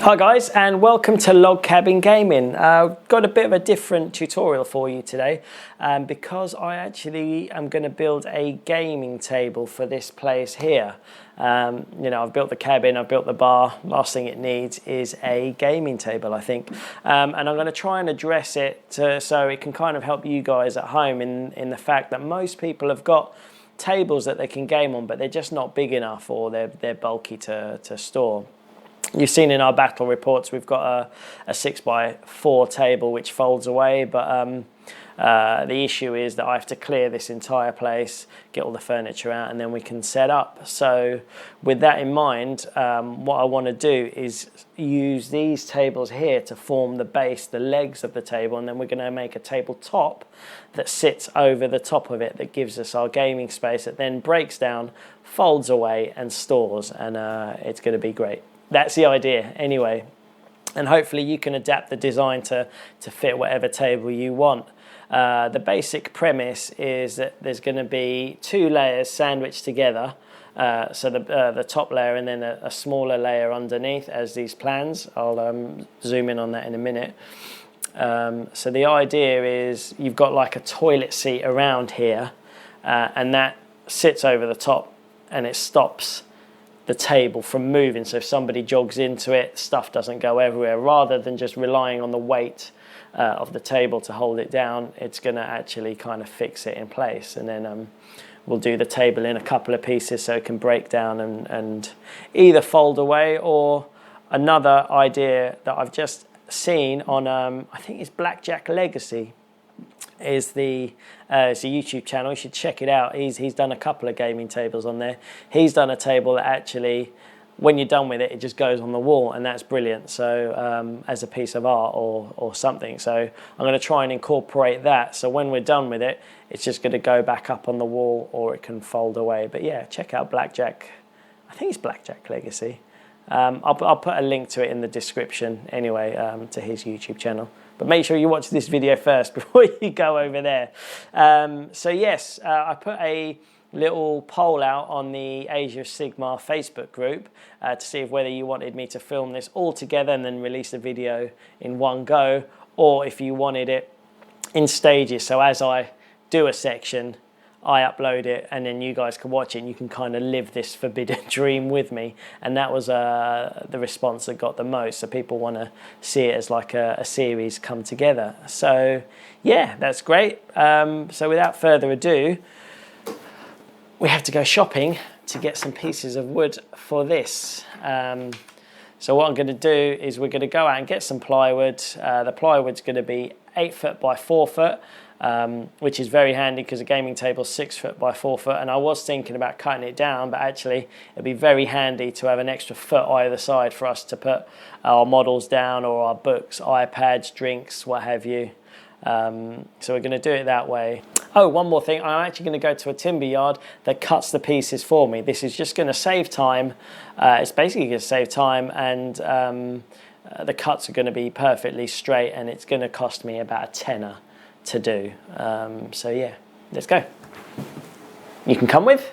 Hi guys, and welcome to Log Cabin Gaming. Got a bit of a different tutorial for you today because I actually am going to build a gaming table for this place here. I've built the cabin, I've built the bar. Last thing it needs is a gaming table, I think. And I'm going to try and address it so it can kind of help you guys at home in the fact that most people have got tables that they can game on, but they're just not big enough, or they're bulky to store. You've seen in our battle reports we've got a 6x4 table which folds away, but the issue is that I have to clear this entire place, get all the furniture out, and then we can set up. So with that in mind, what I want to do is use these tables here to form the base, the legs of the table, and then we're going to make a tabletop that sits over the top of it that gives us our gaming space that then breaks down, folds away and stores, and it's going to be great. That's the idea anyway, and hopefully you can adapt the design to fit whatever table you want. The basic premise is that there's going to be two layers sandwiched together, so the top layer and then a smaller layer underneath as these plans. I'll zoom in on that in a minute. So the idea is you've got like a toilet seat around here, and that sits over the top and it stops the table from moving. So if somebody jogs into it, stuff doesn't go everywhere. Rather than just relying on the weight of the table to hold it down, it's going to actually kind of fix it in place. And then we'll do the table in a couple of pieces so it can break down and either fold away. Or another idea that I've just seen on I think it's BlackJack Legacy is it's a YouTube channel. You should check it out. He's done a couple of gaming tables on there. He's done a table that actually, when you're done with it, it just goes on the wall, and that's brilliant. So as a piece of art or something. So I'm going to try and incorporate that. So when we're done with it, it's just going to go back up on the wall, or it can fold away. But yeah, check out BlackJack. I think it's BlackJack Legacy. I'll put a link to it in the description anyway, to his YouTube channel. But make sure you watch this video first before you go over there. So yes, I put a little poll out on the Age of Sigmar Facebook group to see whether you wanted me to film this all together and then release the video in one go, or if you wanted it in stages. So as I do a section, I upload it, and then you guys can watch it, and you can kind of live this forbidden dream with me. And that was the response that got the most. So people want to see it as like a series come together. So yeah, that's great. So without further ado, we have to go shopping to get some pieces of wood for this. So what I'm going to do is we're going to go out and get some plywood. The plywood's going to be 8 foot by 4 foot. Which is very handy because a gaming table is 6 foot by 4 foot, and I was thinking about cutting it down, but actually it'd be very handy to have an extra foot either side for us to put our models down, or our books, iPads, drinks, what have you. So we're going to do it that way. Oh, one more thing, I'm actually going to go to a timber yard that cuts the pieces for me. This is just going to save time. It's basically going to save time, and the cuts are going to be perfectly straight, and it's going to cost me about a tenner to do. So yeah, let's go. You can come with.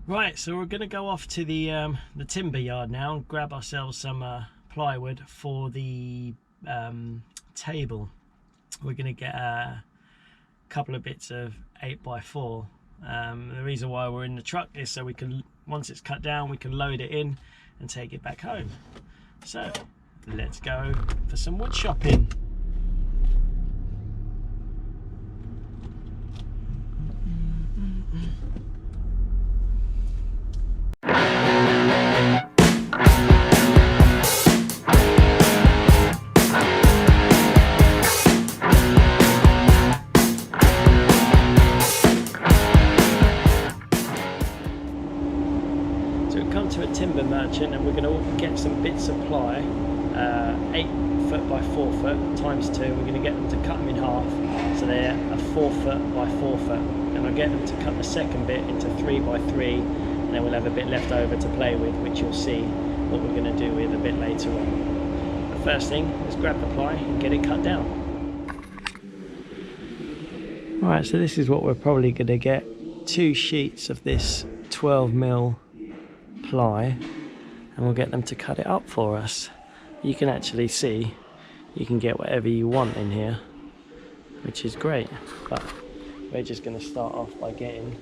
Right, so we're going to go off to the timber yard now and grab ourselves some plywood for the table. We're going to get a couple of bits of 8x4. The reason why we're in the truck is so we can, once it's cut down, we can load it in and take it back home. So let's go for some wood shopping. To a timber merchant, and we're going to get some bits of ply, 8 foot by 4 foot times 2. We're going to get them to cut them in half, so they're a 4 foot by 4 foot, and I'll get them to cut the second bit into 3 by 3, and then we'll have a bit left over to play with, which you'll see what we're going to do with a bit later on. The first thing is grab the ply and get it cut down. Right, so this is what we're probably going to get. 2 sheets of this 12mm ply, and we'll get them to cut it up for us. You can actually see you can get whatever you want in here, which is great, but we're just going to start off by getting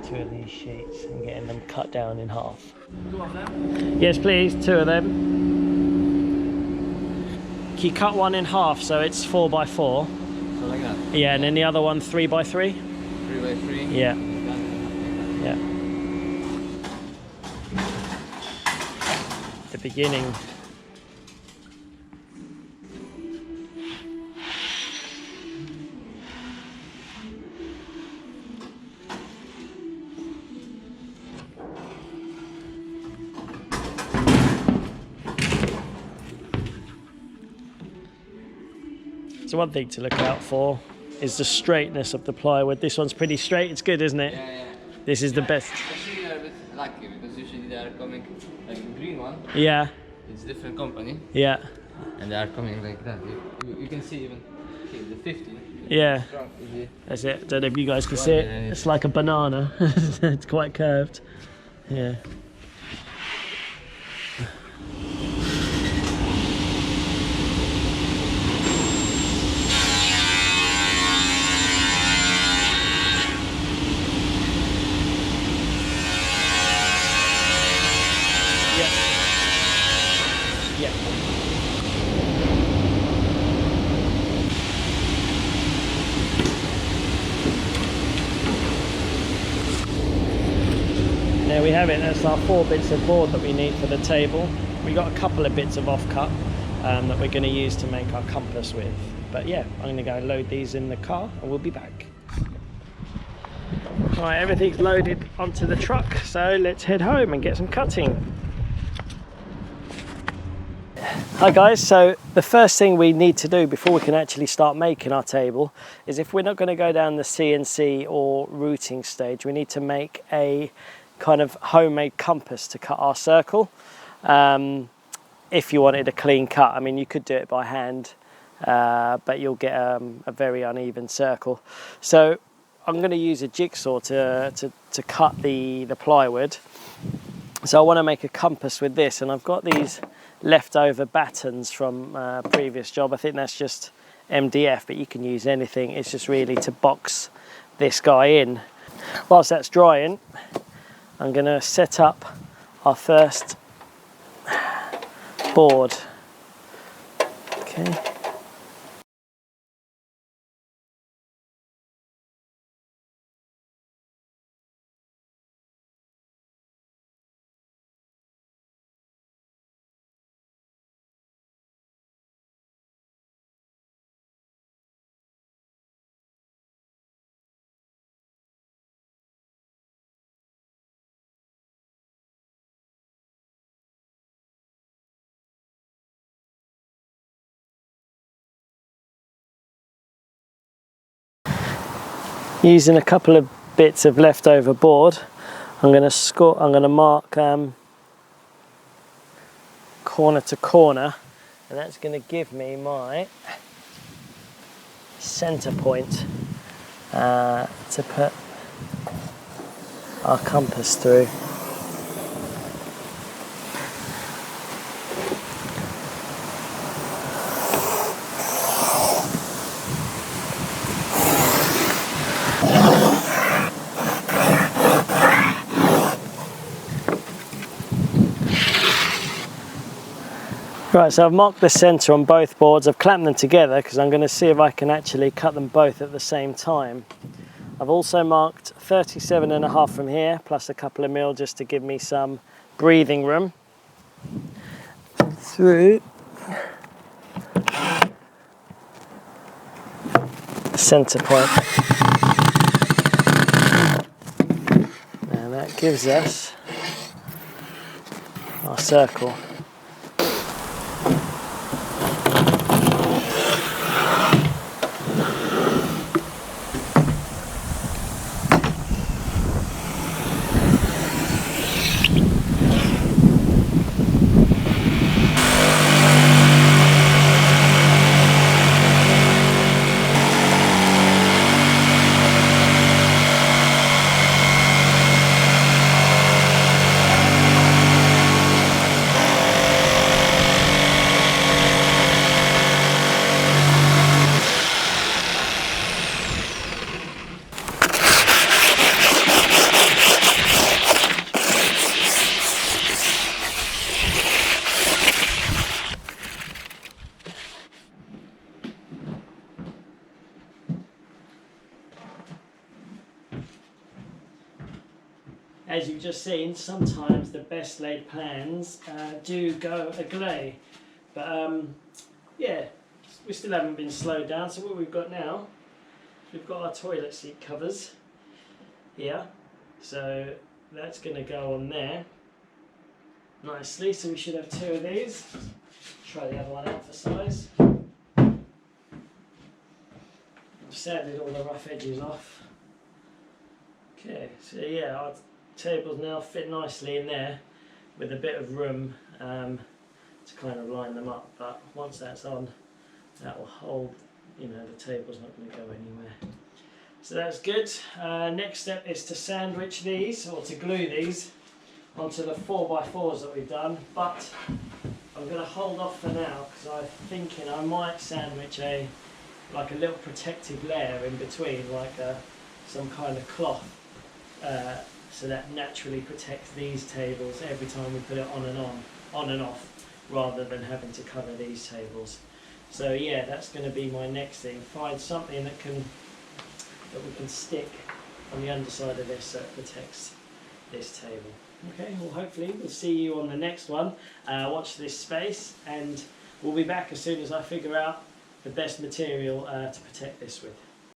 2 of these sheets and getting them cut down in half. 2 of them? Yes please, 2 of them. Can you cut one in half so it's 4x4? So like that? Yeah, and then the other one 3x3? 3x3? Yeah. Yeah. The beginning. So one thing to look out for is the straightness of the plywood. This one's pretty straight, it's good, isn't it? Yeah, yeah. This is the best. Actually, they're a bit lucky because usually they are coming like the green one. Yeah. It's different company. Yeah. And they are coming like that. You can see even here, the 50. Yeah. Strong, easy. That's it. Don't know if you guys can see it. It's like a banana. It's quite curved. Yeah. Yeah. There we have it. That's our 4 bits of board that we need for the table. We got a couple of bits of offcut that we're going to use to make our compass with. But yeah, I'm going to go load these in the car and we'll be back. Right, everything's loaded onto the truck, so let's head home and get some cutting. Hi guys, so the first thing we need to do before we can actually start making our table is, if we're not going to go down the CNC or routing stage, we need to make a kind of homemade compass to cut our circle. If you wanted a clean cut, I mean, you could do it by hand, but you'll get a very uneven circle. So I'm going to use a jigsaw to cut the plywood. So I want to make a compass with this, and I've got these leftover battens from a previous job. I think that's just MDF, but you can use anything. It's just really to box this guy in. Whilst that's drying, I'm going to set up our first board. Okay. Using a couple of bits of leftover board, I'm going to mark corner to corner, and that's going to give me my center point to put our compass through. Right, so I've marked the centre on both boards. I've clamped them together because I'm going to see if I can actually cut them both at the same time. I've also marked 37.5 from here, plus a couple of mil just to give me some breathing room. Through the centre point. And that gives us our circle. as you've just seen, sometimes the best laid plans do go agley. But yeah, we still haven't been slowed down. So what we've got now, we've got our toilet seat covers here. So that's going to go on there nicely. So we should have 2 of these. Try the other one out for size. I've sanded all the rough edges off. Okay, so yeah, our tables now fit nicely in there with a bit of room to kind of line them up, but once that's on, that will hold, you know, the table's not going to go anywhere. So that's good. Next step is to sandwich these, or to glue these onto the 4x4s that we've done, but I'm going to hold off for now because I'm thinking I might sandwich like a little protective layer in between, like some kind of cloth, so that naturally protects these tables every time we put it on and off, rather than having to cover these tables. So yeah, that's going to be my next thing. Find something that we can stick on the underside of this so it protects this table. Okay, well hopefully we'll see you on the next one. Watch this space, and we'll be back as soon as I figure out the best material to protect this with.